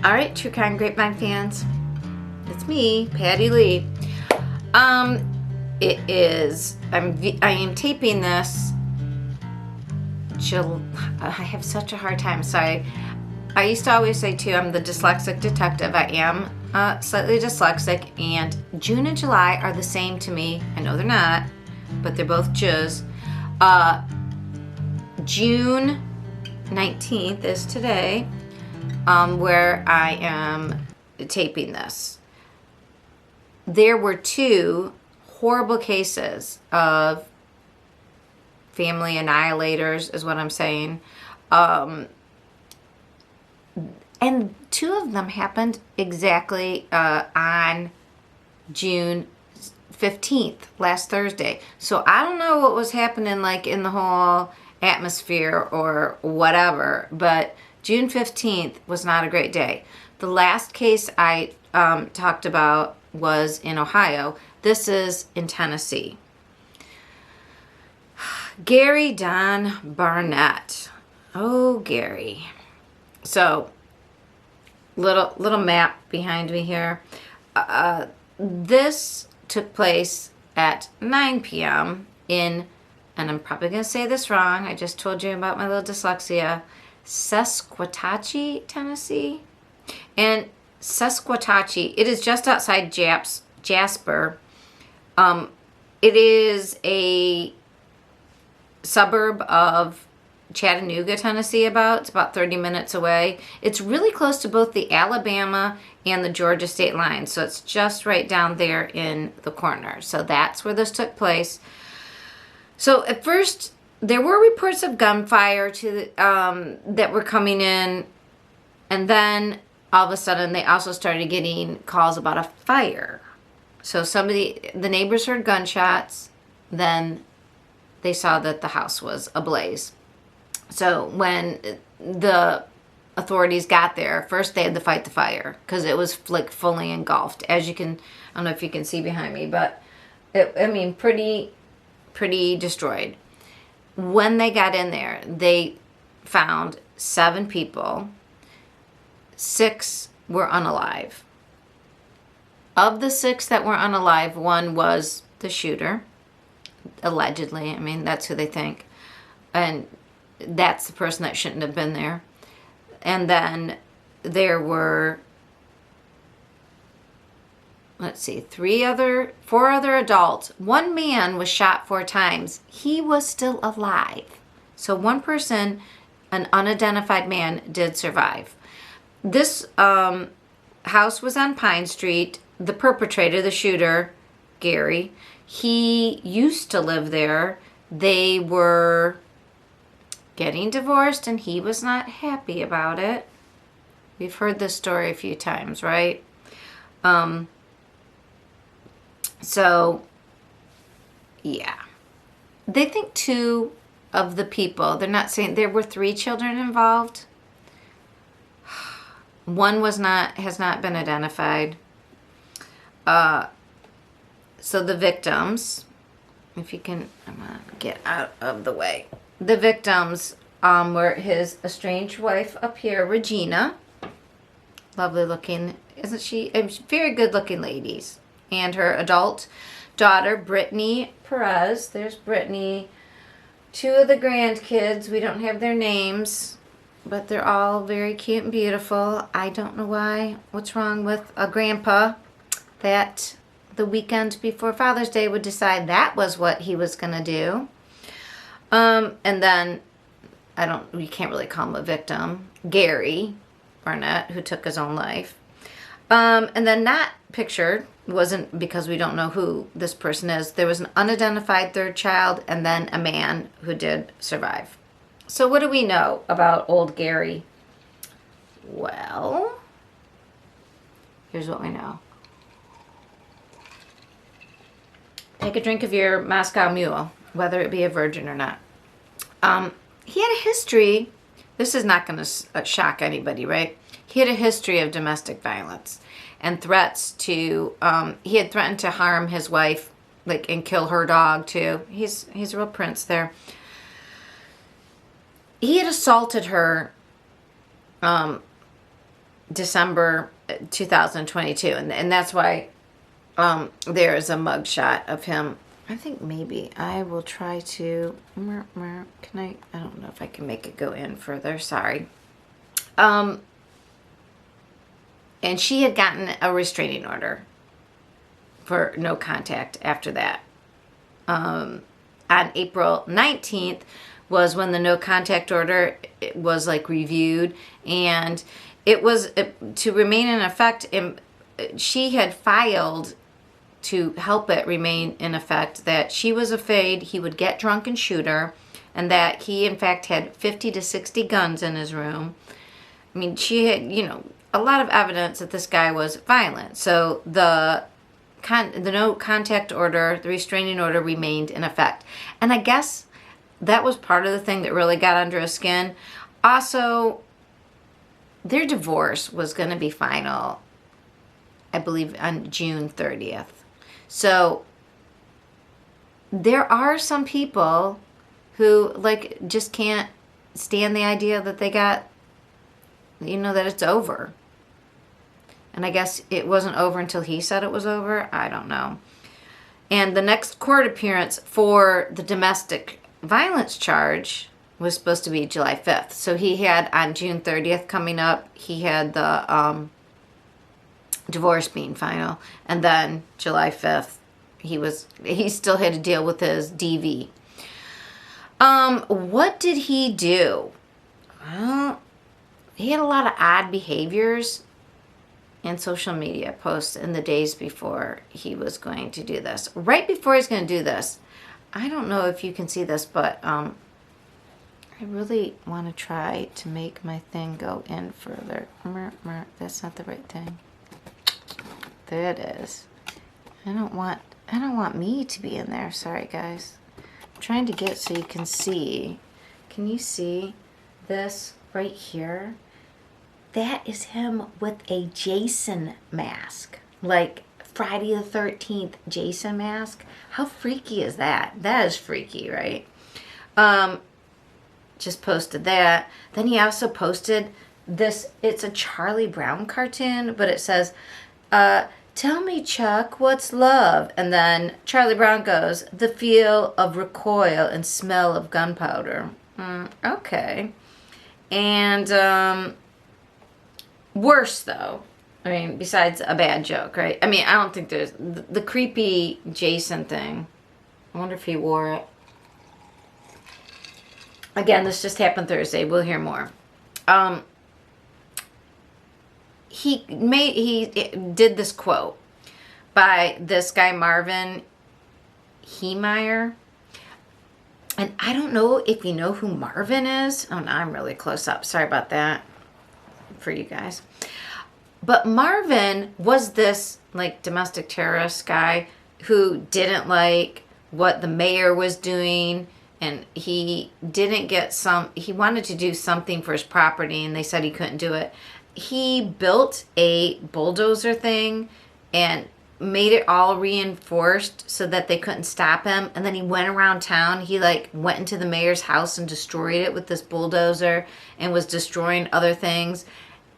All right, True Crime Grapevine fans, it's me, Patty Lee. It is. I am taping this. I have such a hard time. Sorry. I used to always say too, I'm the dyslexic detective. I am slightly dyslexic, and June and July are the same to me. I know they're not, but they're both J's. June 19th is today. Where I am taping this. There were 2 horrible cases of family annihilators, is what I'm saying. And 2 of them happened exactly on June 15th, last Thursday. So I don't know what was happening like in the whole atmosphere or whatever, but June 15th was not a great day. The last case I talked about was in Ohio. This is in Tennessee. Gary Don Barnett. Oh, Gary. So, little map behind me here. This took place at 9 p.m. in, and I'm probably going to say this wrong. I just told you about my little dyslexia. Sequatchie, Tennessee. And Sequatchie, it is just outside Jasper. It is a suburb of Chattanooga, Tennessee, It's about 30 minutes away. It's really close to both the Alabama and the Georgia state line. So it's just right down there in the corner. So that's where this took place. So at first, there were reports of gunfire that were coming in, and then all of a sudden they also started getting calls about a fire. So the neighbors heard gunshots, then they saw that the house was ablaze. So when the authorities got there, first they had to fight the fire because it was like fully engulfed. As you can, I don't know if you can see behind me, but pretty destroyed. When they got in there, they found 7 people. 6 were unalive. Of the 6 that were unalive, 1 was the shooter, allegedly. That's who they think. And that's the person that shouldn't have been there. And then there were, 4 other adults. 1 man was shot 4 times. He was still alive. So 1 person, an unidentified man, did survive. This house was on Pine Street. The perpetrator, the shooter, Gary, he used to live there. They were getting divorced, and he was not happy about it. We've heard this story a few times, right? So, yeah. They think 2 of the people, they're not saying, there were 3 children involved. 1 has not been identified. So the victims, if you can, I'm going to get out of the way. The victims were his estranged wife up here, Regina. Lovely looking, isn't she? Very good looking ladies. And her adult daughter, Brittnee Perez. There's Brittnee. 2 of the grandkids, we don't have their names, but they're all very cute and beautiful. I don't know why. What's wrong with a grandpa that the weekend before Father's Day would decide that was what he was going to do? And then, we can't really call him a victim, Gary Barnett, who took his own life. And then not pictured wasn't because we don't know who this person is. There was an unidentified 3rd child and then a man who did survive. So what do we know about old Gary? Well, here's what we know. Take a drink of your Moscow Mule, whether it be a virgin or not. He had a history. This is not going to shock anybody, right? He had a history of domestic violence and threats to, he had threatened to harm his wife, and kill her dog too. He's a real prince there. He had assaulted her December 2022. And that's why there is a mugshot of him. I think maybe I will try to, can I don't know if I can make it go in further, sorry. And she had gotten a restraining order for no contact after that. On April 19th was when the no contact order was like reviewed, and it was to remain in effect. She had filed to help it remain in effect that she was afraid he would get drunk and shoot her, and that he in fact had 50 to 60 guns in his room. I mean, she had, a lot of evidence that this guy was violent. So the no contact order, the restraining order, remained in effect. And I guess that was part of the thing that really got under his skin. Also, their divorce was going to be final, I believe, on June 30th. So there are some people who just can't stand the idea that they got, that it's over. And I guess it wasn't over until he said it was over. I don't know. And the next court appearance for the domestic violence charge was supposed to be July 5th. So he had, on June 30th coming up, he had the divorce being final. And then July 5th, he still had to deal with his DV. What did he do? Well, he had a lot of odd behaviors and social media posts in the days before he was going to do this. Right before he's going to do this, I don't know if you can see this, but I really want to try to make my thing go in further. That's not the right thing. There it is. I don't want me to be in there. Sorry, guys. I'm trying to get so you can see. Can you see this right here? That is him with a Jason mask, like Friday the 13th Jason mask. How freaky is that? That is freaky, right? Just posted that. Then he also posted this. It's a Charlie Brown cartoon, but it says, tell me, Chuck, what's love? And then Charlie Brown goes, the feel of recoil and smell of gunpowder. Okay. And worse, though. I mean, besides a bad joke, right? I mean, I don't think there's... The creepy Jason thing. I wonder if he wore it. Again, this just happened Thursday. We'll hear more. He did this quote by this guy, Marvin Heemeyer. And I don't know if you know who Marvin is. Oh, no, I'm really close up. Sorry about that for you guys. But Marvin was this domestic terrorist guy who didn't like what the mayor was doing, and he didn't get he wanted to do something for his property, and they said he couldn't do it. He built a bulldozer thing and made it all reinforced so that they couldn't stop him. And then he went around town. He went into the mayor's house and destroyed it with this bulldozer and was destroying other things.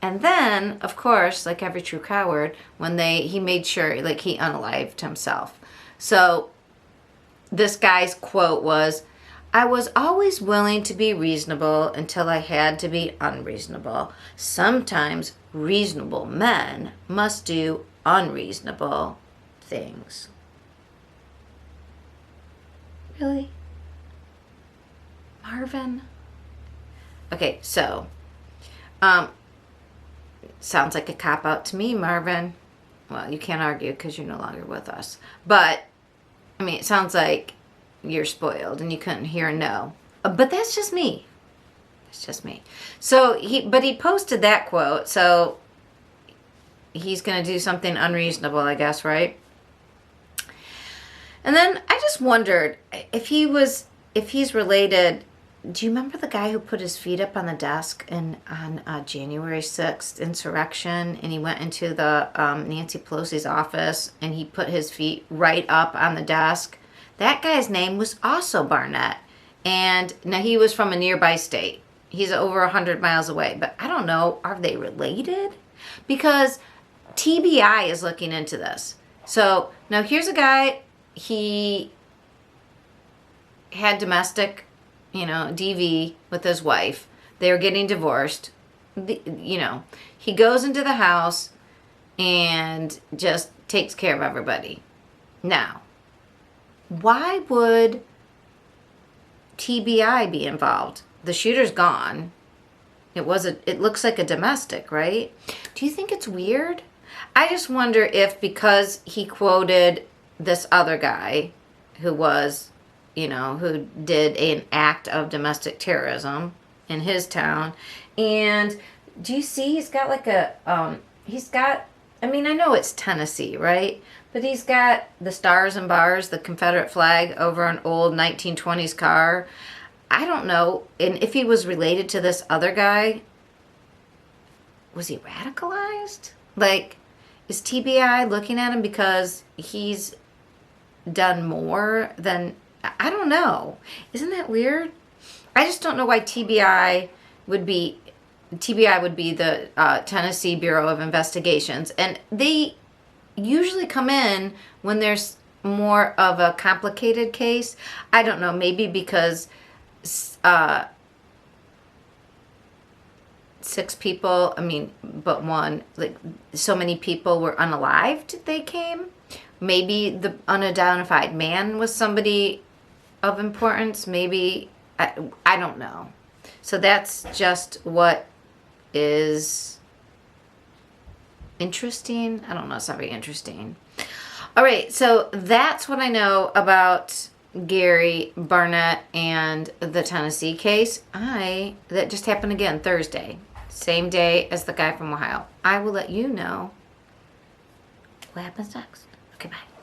And then, of course, like every true coward, he made sure he unalived himself. So this guy's quote was, I was always willing to be reasonable until I had to be unreasonable. Sometimes reasonable men must do unreasonable things. Really? Marvin? Okay, so, sounds like a cop-out to me, Marvin. Well, you can't argue because you're no longer with us. But, I mean, it sounds like you're spoiled and you couldn't hear no. But that's just me. That's just me. So, he posted that quote, so he's going to do something unreasonable, I guess, right? And then I just wondered if he's related. Do you remember the guy who put his feet up on the desk on January 6th insurrection, and he went into the Nancy Pelosi's office and he put his feet right up on the desk? That guy's name was also Barnett, and now he was from a nearby state. He's over 100 miles away, but I don't know, are they related? because TBI is looking into this. So now here's a guy, he had domestic, DV with his wife. They were getting divorced. He goes into the house and just takes care of everybody. Now, why would TBI be involved? The shooter's gone. It looks like a domestic, right? Do you think it's weird? I just wonder if because he quoted this other guy who was, who did an act of domestic terrorism in his town. And do you see he's got like I know it's Tennessee, right? But he's got the stars and bars, the Confederate flag over an old 1920s car. I don't know. And if he was related to this other guy, was he radicalized? Like, is TBI looking at him because he's done more than, I don't know. Isn't that weird? I just don't know why TBI would be the Tennessee Bureau of Investigations. And they usually come in when there's more of a complicated case. I don't know, maybe because 6 people, but one, like so many people were unalived, they came. Maybe the unidentified man was somebody of importance. Maybe, I don't know. So that's just what is interesting. I don't know, it's not very interesting. All right, so that's what I know about Gary Barnett and the Tennessee case. That just happened again Thursday, same day as the guy from Ohio. I will let you know what happens next. Okay, bye.